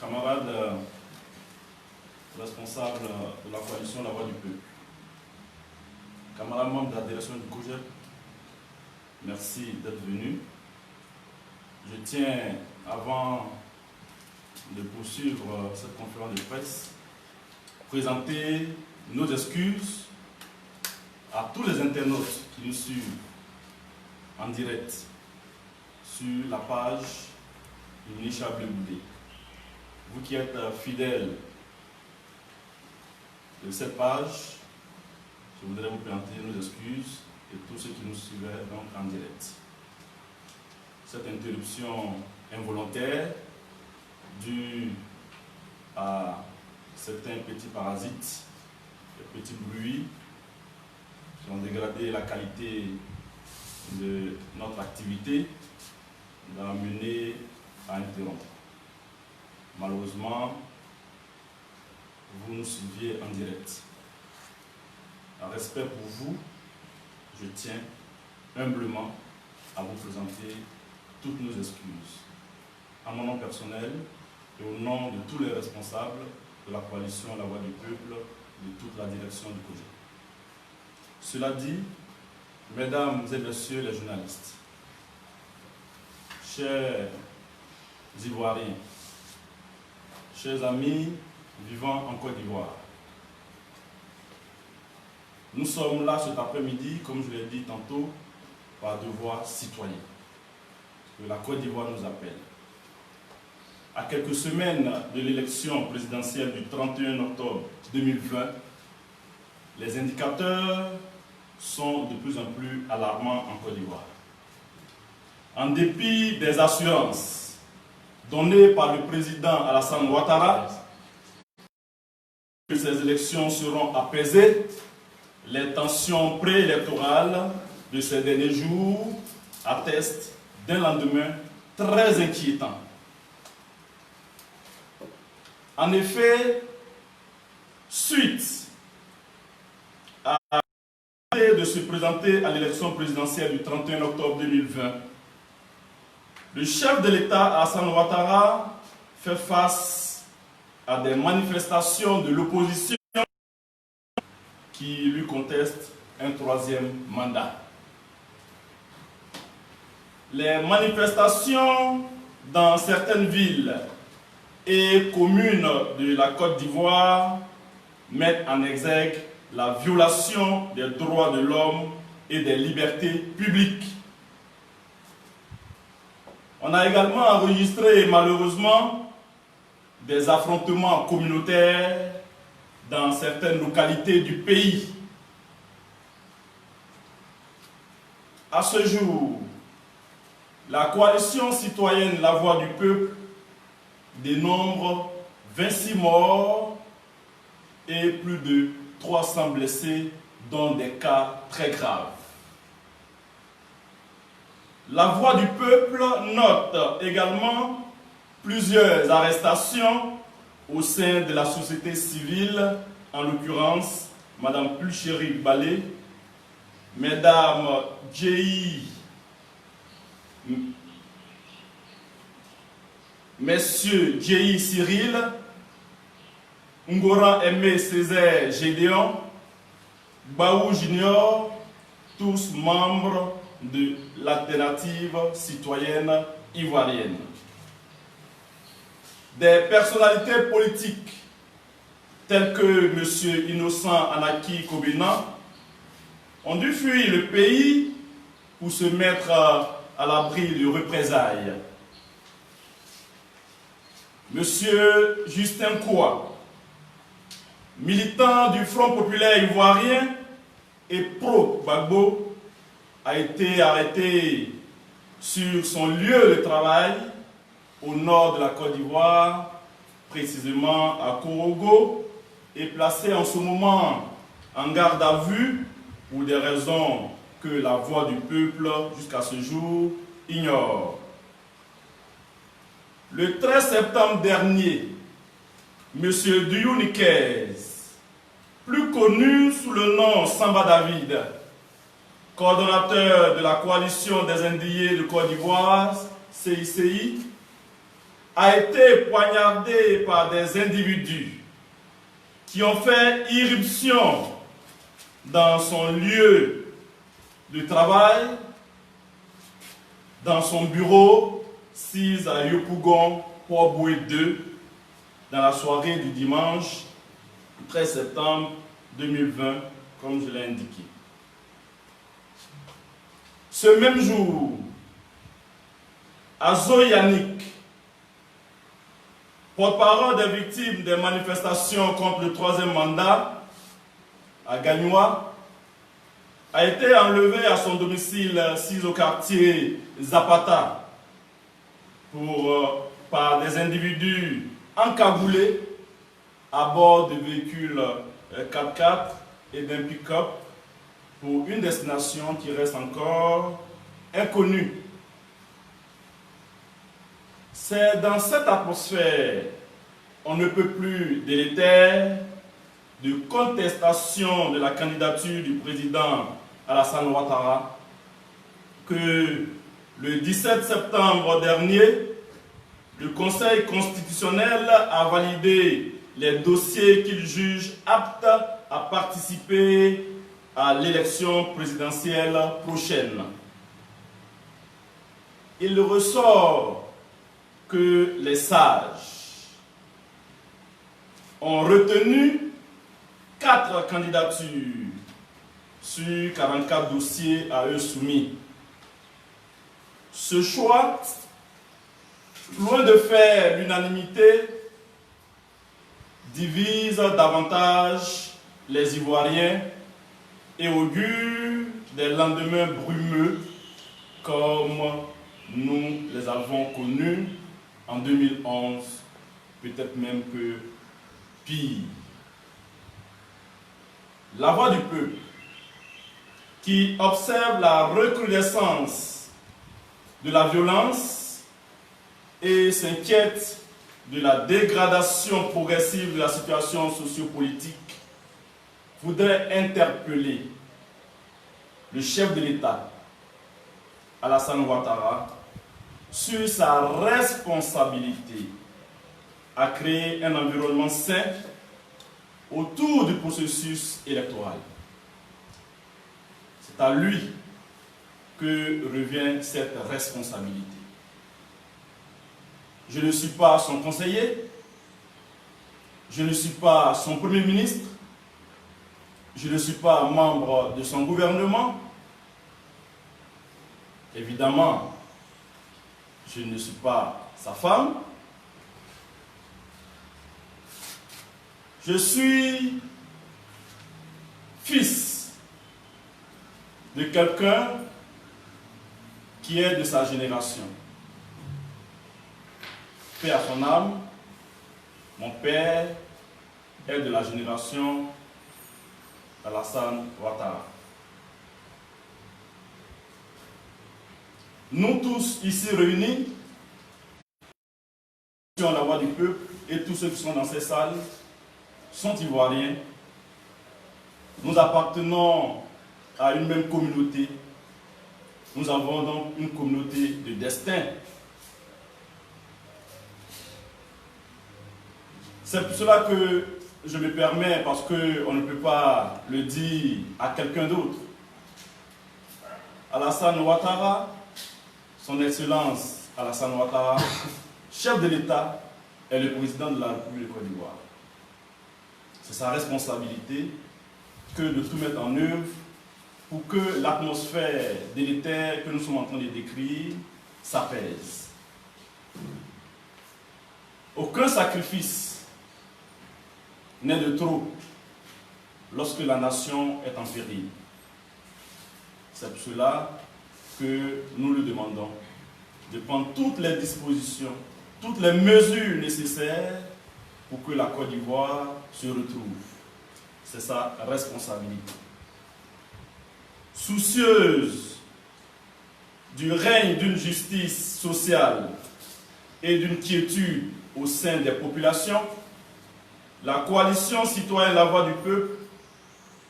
camarades responsables de la coalition La Voix du Peuple, camarades membres de la direction du COJEP, merci d'être venus. Je tiens, avant de poursuivre cette conférence de presse, présenter nos excuses à tous les internautes qui nous suivent en direct sur la page du ministre Abdel Boudé. Vous qui êtes fidèles de cette page, je voudrais vous présenter nos excuses et tous ceux qui nous suivaient donc en direct. Cette interruption involontaire due à certains petits parasites, des petits bruits qui ont dégradé la qualité de notre activité, nous a amené à interrompre. Malheureusement, vous nous suiviez en direct. En respect pour vous, je tiens humblement à vous présenter toutes nos excuses, à mon nom personnel et au nom de tous les responsables de la coalition La Voix du Peuple, de toute la direction du COJEP. Cela dit, mesdames et messieurs les journalistes, chers Ivoiriens, chers amis vivant en Côte d'Ivoire, nous sommes là cet après-midi, comme je l'ai dit tantôt, par devoir citoyen, que la Côte d'Ivoire nous appelle. À quelques semaines de l'élection présidentielle du 31 octobre 2020, les indicateurs sont de plus en plus alarmants en Côte d'Ivoire. En dépit des assurances données par le président Alassane Ouattara que ces élections seront apaisées, les tensions préélectorales de ces derniers jours attestent d'un lendemain très inquiétant. En effet, suite à de se présenter à l'élection présidentielle du 31 octobre 2020, le chef de l'État, Alassane Ouattara, fait face à des manifestations de l'opposition qui lui contestent un troisième mandat. Les manifestations dans certaines villes et communes de la Côte d'Ivoire mettent en exergue la violation des droits de l'homme et des libertés publiques. On a également enregistré malheureusement des affrontements communautaires dans certaines localités du pays. À ce jour, la coalition citoyenne La Voix du Peuple dénombre 26 morts et plus de 300 blessés, dont des cas très graves. La Voix du Peuple note également plusieurs arrestations au sein de la société civile, en l'occurrence Mme Pulchéri Balé, Mesdames Messieurs Djei Cyril, Ngora Aimé Césaire Gédéon, Baou Junior, tous membres de l'alternative citoyenne ivoirienne. Des personnalités politiques telles que M. Innocent Anaki Kobena ont dû fuir le pays pour se mettre à l'abri de représailles. M. Justin Koua, militant du Front populaire ivoirien et pro-Gbagbo, a été arrêté sur son lieu de travail au nord de la Côte d'Ivoire, précisément à Korogo, et placé en ce moment en garde à vue pour des raisons que la Voix du Peuple, jusqu'à ce jour, ignore. Le 13 septembre dernier, M. Duyou Nikez, plus connu sous le nom Samba David, coordonnateur de la coalition des Indillés de Côte d'Ivoire, CICI, a été poignardé par des individus qui ont fait irruption dans son lieu de travail, dans son bureau, 6 à Yopougon, Port-Boué 2, dans la soirée du dimanche 13 septembre 2020, comme je l'ai indiqué. Ce même jour, Azo Yannick, porte-parole des victimes des manifestations contre le 3e mandat à Gagnoua, a été enlevé à son domicile 6 au quartier Zapata par des individus encagoulés à bord de véhicules 4x4 et d'un pick-up pour une destination qui reste encore inconnue. C'est dans cette atmosphère, on ne peut plus délétère, de contestation de la candidature du président Alassane Ouattara, que le 17 septembre dernier, le Conseil constitutionnel a validé les dossiers qu'il juge aptes à participer à l'élection présidentielle prochaine. Il ressort que les sages ont retenu 4 candidatures sur 44 dossiers à eux soumis. Ce choix, loin de faire l'unanimité, divise davantage les Ivoiriens et augure des lendemains brumeux comme nous les avons connus en 2011, peut-être même que pire. La voix du peuple, qui observe la recrudescence de la violence et s'inquiète de la dégradation progressive de la situation sociopolitique, voudrait interpeller le chef de l'État, Alassane Ouattara, sur sa responsabilité à créer un environnement sain autour du processus électoral. C'est à lui que revient cette responsabilité. Je ne suis pas son conseiller, je ne suis pas son premier ministre, je ne suis pas membre de son gouvernement. Évidemment, je ne suis pas sa femme. Je suis fils de quelqu'un qui est de sa génération. Paix à son âme, mon père est de la génération Alassane Ouattara. Nous tous ici réunis, la voix du peuple et tous ceux qui sont dans ces salles sont ivoiriens. Nous appartenons à une même communauté. Nous avons donc une communauté de destin. C'est pour cela que je me permets, parce qu'on ne peut pas le dire à quelqu'un d'autre. Alassane Ouattara, son Excellence Alassane Ouattara, chef de l'État, est le président de la République de Côte d'Ivoire. C'est sa responsabilité que de tout mettre en œuvre pour que l'atmosphère délétère que nous sommes en train de décrire s'apaise. Aucun sacrifice n'est de trop lorsque la nation est en péril. C'est pour cela que nous le demandons de prendre toutes les dispositions, toutes les mesures nécessaires pour que la Côte d'Ivoire se retrouve. C'est sa responsabilité. Soucieuse du règne d'une justice sociale et d'une quiétude au sein des populations, la coalition citoyenne La Voix du Peuple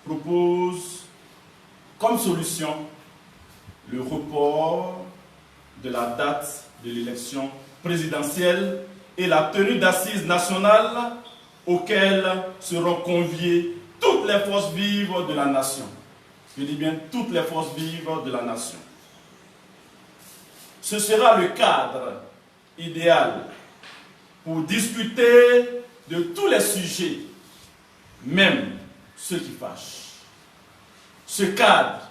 propose comme solution le report de la date de l'élection présidentielle et la tenue d'assises nationales auxquelles seront conviées toutes les forces vives de la nation. Je dis bien toutes les forces vives de la nation. Ce sera le cadre idéal pour discuter de tous les sujets, même ceux qui fâchent. Ce cadre,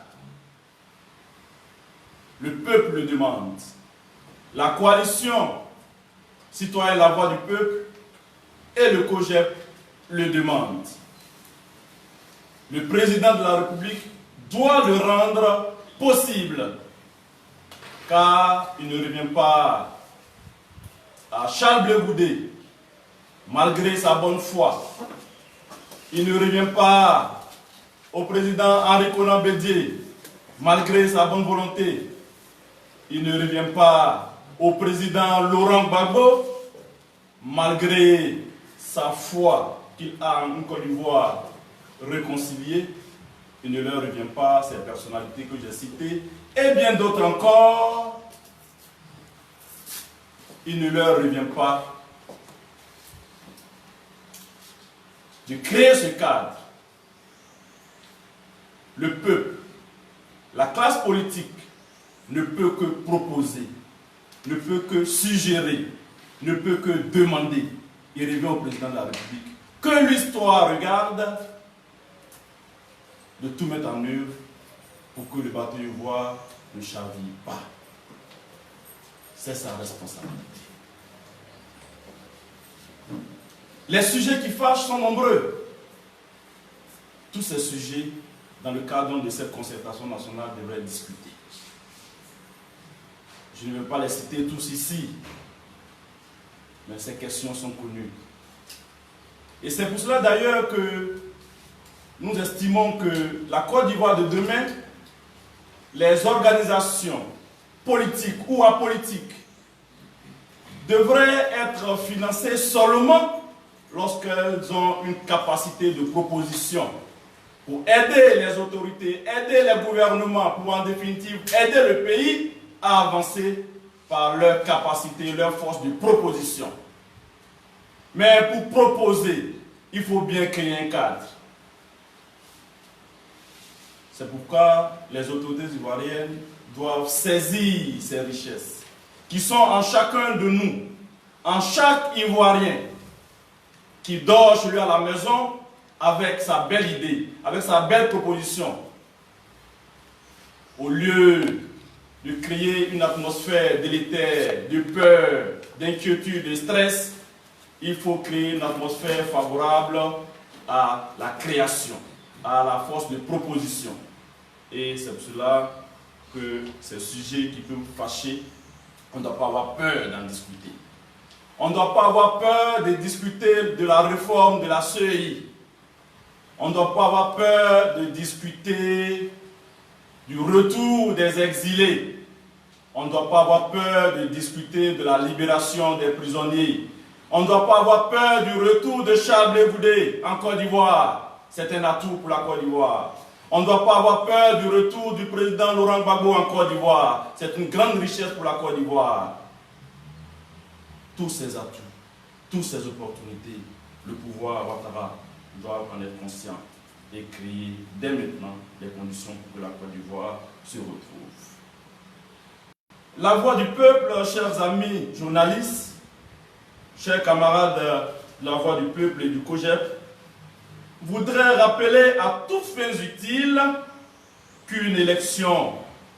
le peuple le demande. La coalition citoyenne La Voix du Peuple et le COJEP le demandent. Le président de la République doit le rendre possible, car il ne revient pas à Charles Blé Goudé, malgré sa bonne foi. Il ne revient pas au président Henri Konan Bédié, malgré sa bonne volonté. Il ne revient pas au président Laurent Gbagbo, malgré sa foi qu'il a en Côte d'Ivoire réconciliée. Il ne leur revient pas ces personnalités que j'ai citées, et bien d'autres encore. Il ne leur revient pas de créer ce cadre. Le peuple, la classe politique ne peut que proposer, ne peut que suggérer, ne peut que demander. Il revient au président de la République que l'histoire regarde de tout mettre en œuvre pour que le bateau ivoire ne chavire pas. C'est sa responsabilité. Les sujets qui fâchent sont nombreux. Tous ces sujets, dans le cadre de cette concertation nationale, devraient être discutés. Je ne vais pas les citer tous ici, mais ces questions sont connues. Et c'est pour cela d'ailleurs que nous estimons que la Côte d'Ivoire de demain, les organisations politiques ou apolitiques devraient être financées seulement lorsqu'elles ont une capacité de proposition pour aider les autorités, aider les gouvernements, pour en définitive aider le pays à avancer par leur capacité, leur force de proposition. Mais pour proposer, il faut bien créer un cadre. C'est pourquoi les autorités ivoiriennes doivent saisir ces richesses qui sont en chacun de nous, en chaque Ivoirien qui dort chez lui à la maison avec sa belle idée, avec sa belle proposition. Au lieu de créer une atmosphère délétère, de peur, d'inquiétude, de stress, il faut créer une atmosphère favorable à la création, à la force de proposition. Et c'est pour cela que ces sujets qui peuvent fâcher, on ne doit pas avoir peur d'en discuter. On ne doit pas avoir peur de discuter de la réforme de la CEI. On ne doit pas avoir peur de discuter du retour des exilés. On ne doit pas avoir peur de discuter de la libération des prisonniers. On ne doit pas avoir peur du retour de Charles Blé Goudé en Côte d'Ivoire. C'est un atout pour la Côte d'Ivoire. On ne doit pas avoir peur du retour du président Laurent Gbagbo en Côte d'Ivoire. C'est une grande richesse pour la Côte d'Ivoire. Tous ces atouts, toutes ces opportunités, le pouvoir Ouattara doit en être conscient et créer dès maintenant les conditions pour que la Côte d'Ivoire se retrouve. La voix du peuple, chers amis journalistes, chers camarades de la voix du peuple et du COJEP, voudrait rappeler à toutes fins utiles qu'une élection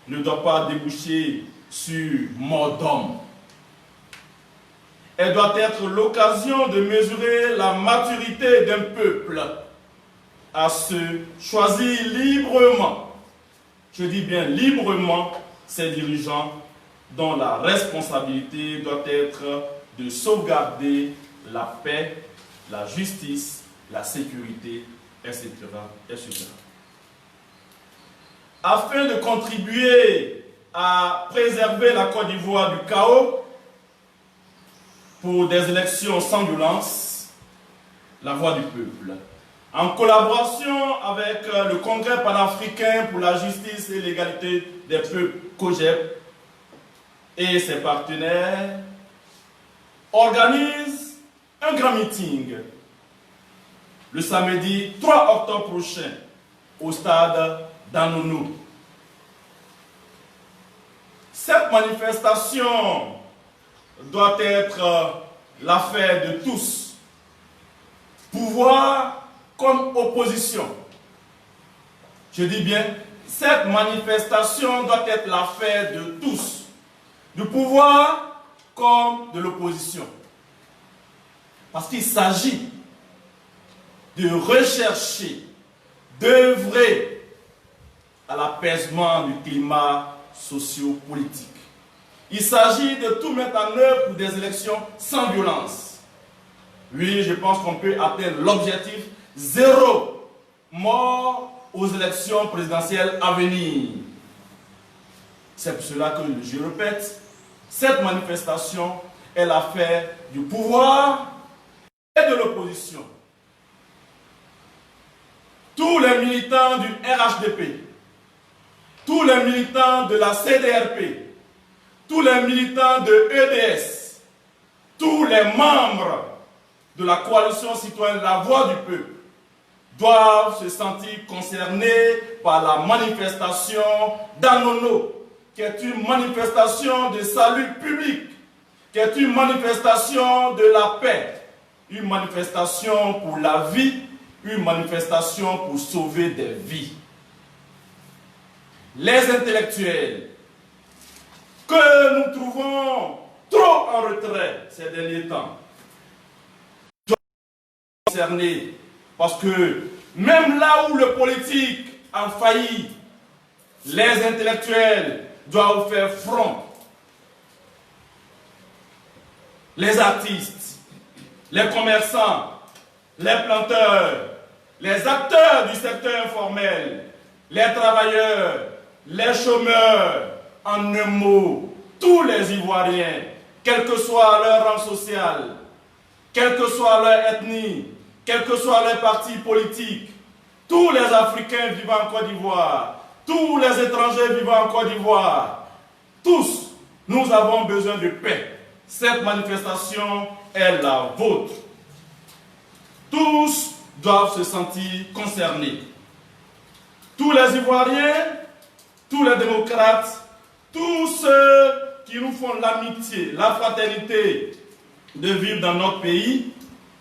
ne doit pas déboucher sur mort d'homme. Elle doit être l'occasion de mesurer la maturité d'un peuple à se choisir librement, je dis bien librement, ses dirigeants dont la responsabilité doit être de sauvegarder la paix, la justice, la sécurité, etc., etc. Afin de contribuer à préserver la Côte d'Ivoire du chaos pour des élections sans violence, la voix du peuple, en collaboration avec le Congrès panafricain pour la justice et l'égalité des peuples, COJEP, et ses partenaires, organise un grand meeting le samedi 3 octobre prochain au stade d'Anonou. Cette manifestation doit être l'affaire de tous, pouvoir comme opposition. Je dis bien, cette manifestation doit être l'affaire de tous, du pouvoir comme de l'opposition. Parce qu'il s'agit de rechercher, d'œuvrer à l'apaisement du climat socio-politique. Il s'agit de tout mettre en œuvre pour des élections sans violence. Oui, je pense qu'on peut atteindre l'objectif 0 mort aux élections présidentielles à venir. C'est pour cela que, je répète, cette manifestation est l'affaire du pouvoir et de l'opposition. Tous les militants du RHDP, tous les militants de la CDRP, tous les militants de EDS, tous les membres de la coalition citoyenne La Voix du Peuple doivent se sentir concernés par la manifestation d'Anono, qui est une manifestation de salut public, qui est une manifestation de la paix, une manifestation pour la vie, une manifestation pour sauver des vies. Les intellectuels que nous trouvons trop en retrait ces derniers temps doivent être concernés, parce que même là où le politique a failli, les intellectuels doivent faire front. Les artistes, les commerçants, les planteurs, les acteurs du secteur informel, les travailleurs, les chômeurs, en un mot, tous les Ivoiriens, quel que soit leur rang social, quelle que soit leur ethnie, quel que soit leur parti politique, tous les Africains vivant en Côte d'Ivoire, tous les étrangers vivant en Côte d'Ivoire, tous, nous avons besoin de paix. Cette manifestation est la vôtre. Tous doivent se sentir concernés. Tous les Ivoiriens, tous les démocrates, tous ceux qui nous font l'amitié, la fraternité de vivre dans notre pays,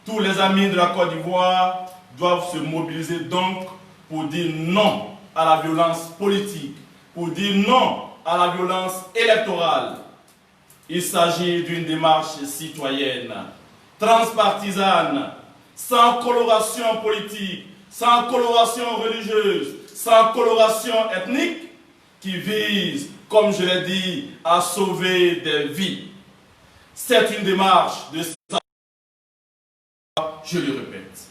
tous les amis de la Côte d'Ivoire doivent se mobiliser donc pour dire non à la violence politique, pour dire non à la violence électorale. Il s'agit d'une démarche citoyenne, transpartisane, sans coloration politique, sans coloration religieuse, sans coloration ethnique, qui vise, comme je l'ai dit, à sauver des vies. C'est une démarche de je le répète.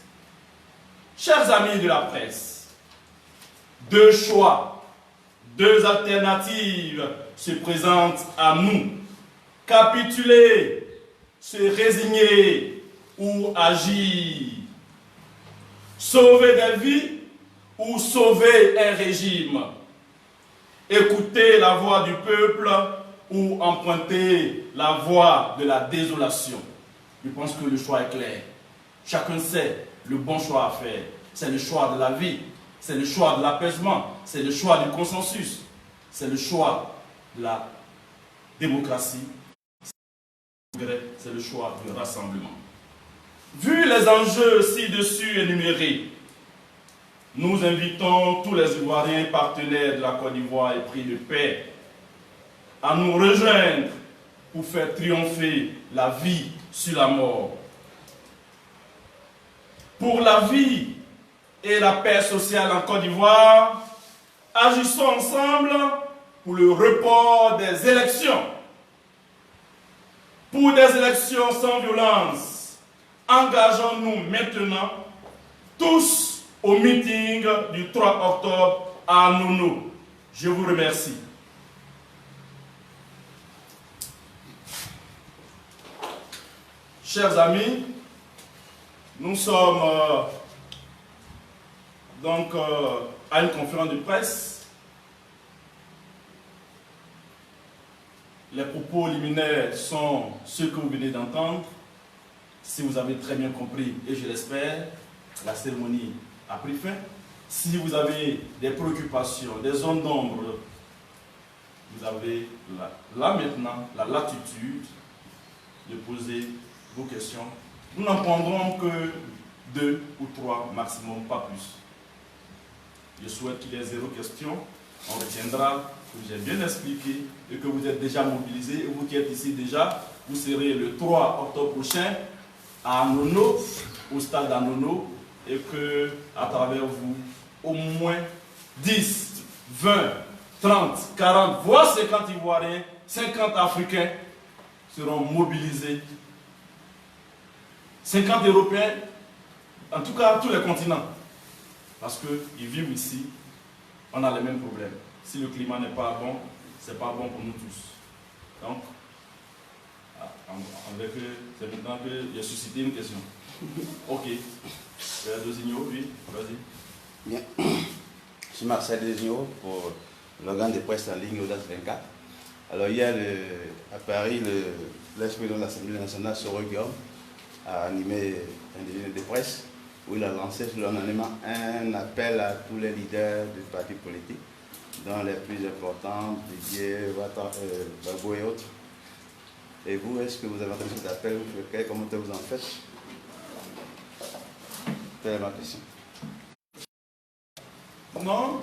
Chers amis de la presse, deux choix, deux alternatives se présentent à nous. Capituler, se résigner ou agir. Sauver des vies ou sauver un régime. Écouter la voix du peuple ou emprunter la voie de la désolation. Je pense que le choix est clair. Chacun sait le bon choix à faire. C'est le choix de la vie, c'est le choix de l'apaisement, c'est le choix du consensus, c'est le choix de la démocratie, c'est le choix du rassemblement. Vu les enjeux ci-dessus énumérés, nous invitons tous les Ivoiriens partenaires de la Côte d'Ivoire épris de paix à nous rejoindre pour faire triompher la vie sur la mort. Pour la vie et la paix sociale en Côte d'Ivoire, agissons ensemble pour le report des élections. Pour des élections sans violence, engageons-nous maintenant tous au meeting du 3 octobre à Anono. Je vous remercie. Chers amis, nous sommes à une conférence de presse. Les propos liminaires sont ceux que vous venez d'entendre. Si vous avez très bien compris, et je l'espère, la cérémonie a pris fin. Si vous avez des préoccupations, des zones d'ombre, vous avez là maintenant la latitude de poser vos questions. Nous n'en prendrons que 2 ou 3 maximum, pas plus. Je souhaite qu'il y ait 0 question. On retiendra que j'ai bien expliqué et que vous êtes déjà mobilisés. Et vous qui êtes ici déjà, vous serez le 3 octobre prochain à Anono, au stade d'Anono, et que à travers vous, au moins 10, 20, 30, 40, voire 50 Ivoiriens, 50 Africains seront mobilisés. 50 Européens, en tout cas tous les continents, parce qu'ils vivent ici, on a les mêmes problèmes. Si le climat n'est pas bon, c'est pas bon pour nous tous. Donc, c'est maintenant que j'ai suscité une question. Ok. Designo, oui, vas-y. Bien. Je suis Marcel Designo pour l'organe de presse en ligne Audace 24. Alors hier, à Paris, l'ex-président de l'Assemblée nationale, Soro Guillaume, a animé un déjeuner de presse où il a lancé solennellement un appel à tous les leaders des partis politiques, dont les plus importants, Didier, Babou et autres. Et vous, est-ce que vous avez entendu cet appel? Quel commentaire vous en faites? Telle est ma question. Non,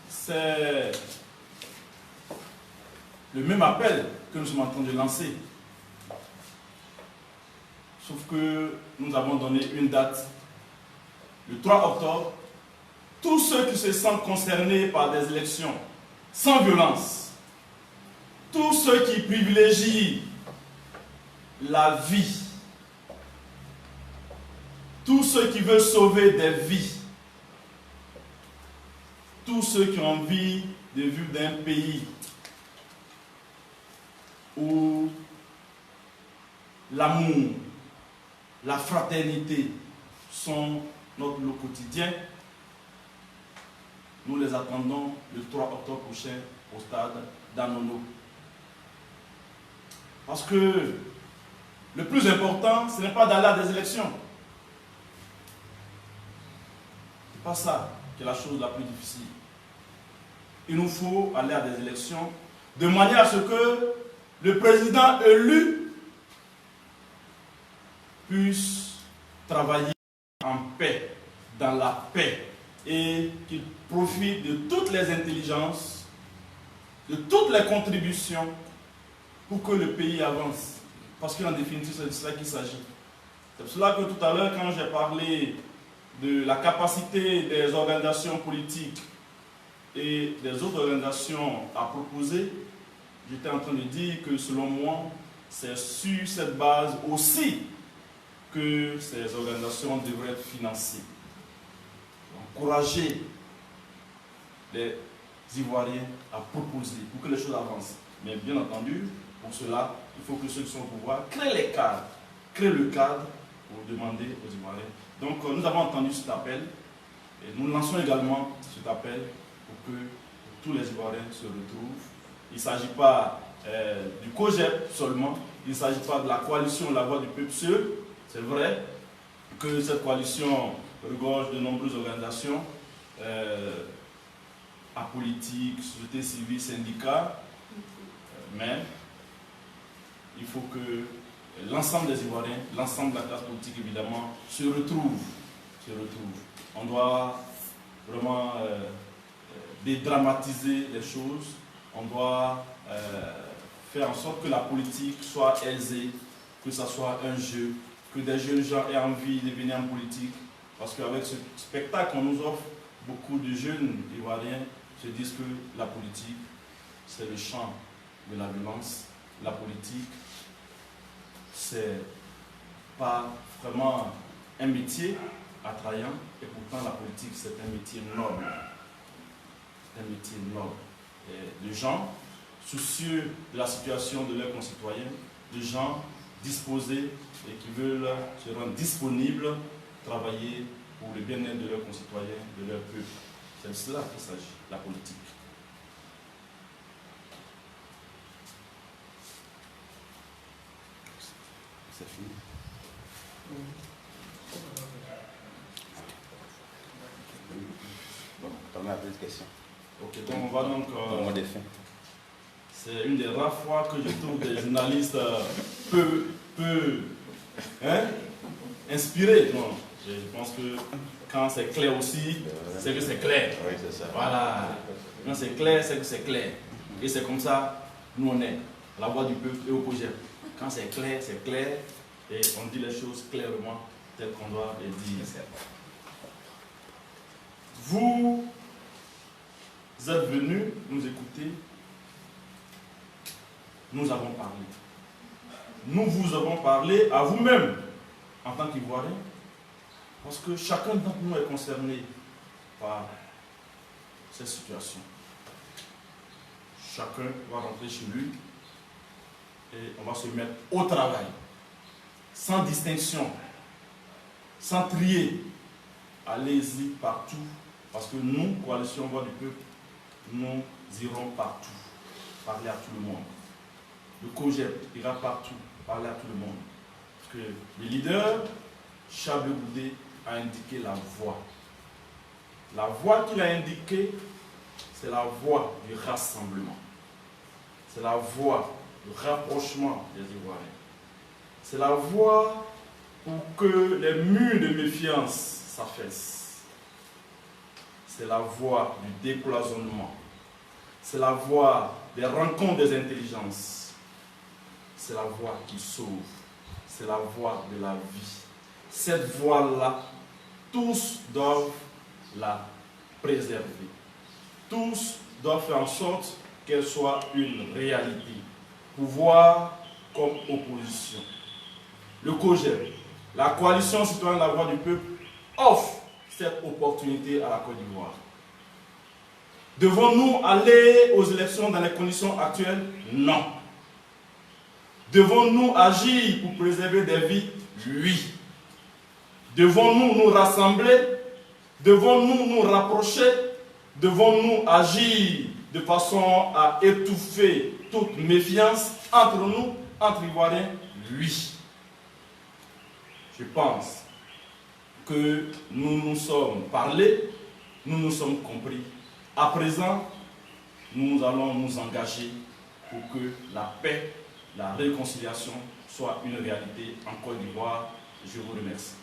c'est le même appel que nous sommes en train de lancer. Sauf que nous avons donné une date, le 3 octobre. Tous ceux qui se sentent concernés par des élections sans violence, tous ceux qui privilégient la vie, tous ceux qui veulent sauver des vies, tous ceux qui ont envie de vivre d'un pays où l'amour, la fraternité sont notre lot quotidien, nous les attendons le 3 octobre prochain au stade d'Anono. Parce que le plus important, ce n'est pas d'aller à des élections. Ce n'est pas ça qui est la chose la plus difficile. Il nous faut aller à des élections de manière à ce que le président élu puisse travailler en paix, dans la paix, et qu'il profite de toutes les intelligences, de toutes les contributions pour que le pays avance. Parce qu'en définitive, c'est de cela qu'il s'agit. C'est pour cela que tout à l'heure, quand j'ai parlé de la capacité des organisations politiques et des autres organisations à proposer, j'étais en train de dire que selon moi, c'est sur cette base aussi que ces organisations devraient être financées. Encourager les Ivoiriens à proposer pour que les choses avancent. Mais bien entendu, pour cela, il faut que ceux qui sont au pouvoir créent les cadres, créent le cadre pour demander aux Ivoiriens. Donc nous avons entendu cet appel et nous lançons également cet appel pour que tous les Ivoiriens se retrouvent. Il ne s'agit pas du COGEP seulement, il ne s'agit pas de la coalition La Voix du Peuple seul. C'est vrai que cette coalition regorge de nombreuses organisations apolitiques, société civile, syndicats, mais il faut que l'ensemble des Ivoiriens, l'ensemble de la classe politique évidemment, se retrouve. On doit vraiment dédramatiser les choses, on doit faire en sorte que la politique soit aisée, que ce soit un jeu, que des jeunes gens aient envie de venir en politique, parce qu'avec ce spectacle qu'on nous offre, beaucoup de jeunes Ivoiriens se disent que la politique, c'est le champ de la violence. La politique, c'est pas vraiment un métier attrayant, et pourtant la politique, c'est un métier noble. C'est un métier noble. Et de gens soucieux de la situation de leurs concitoyens, de gens disposés et qui veulent se rendre disponibles, travailler pour le bien-être de leurs concitoyens, de leur peuple. C'est de cela qu'il s'agit, la politique. C'est fini. Bon, on a plus de questions. Ok, donc on va donc... Au mot de fin. C'est une des rares fois que je trouve des journalistes peu inspirés. Non, je pense que quand c'est clair aussi, c'est que c'est clair. Oui, c'est ça. Voilà. Quand c'est clair, c'est que c'est clair. Et c'est comme ça, nous on est, la voix du peuple et au projet. Quand c'est clair, et on dit les choses clairement telles qu'on doit les dire. Vous êtes venus nous écouter. Nous avons parlé. Nous vous avons parlé à vous-même en tant qu'Ivoiriens, parce que chacun d'entre nous est concerné par cette situation. Chacun va rentrer chez lui et on va se mettre au travail, sans distinction, sans trier. Allez-y partout, parce que nous, Coalition Voix du Peuple, nous irons partout, parler à tout le monde. Le COJEP ira partout, parler à tout le monde. Parce que le leader, Charles Goudé, a indiqué la voie. La voie qu'il a indiquée, c'est la voie du rassemblement. C'est la voie du rapprochement des Ivoiriens. C'est la voie pour que les murs de méfiance s'affaissent. C'est la voie du décloisonnement. C'est la voie des rencontres des intelligences. C'est la voie qui sauve. C'est la voie de la vie. Cette voie-là, tous doivent la préserver. Tous doivent faire en sorte qu'elle soit une réalité. Pouvoir comme opposition. Le COJEP, la Coalition citoyenne de la voix du peuple, offre cette opportunité à la Côte d'Ivoire. Devons-nous aller aux élections dans les conditions actuelles? Non. Devons-nous agir pour préserver des vies? Oui. Devons-nous nous rassembler? Devons-nous nous rapprocher? Devons-nous agir de façon à étouffer toute méfiance entre nous, entre Ivoiriens? Oui. Je pense que nous nous sommes parlé, nous nous sommes compris. À présent, nous allons nous engager pour que la paix, la réconciliation soit une réalité en Côte d'Ivoire. Je vous remercie.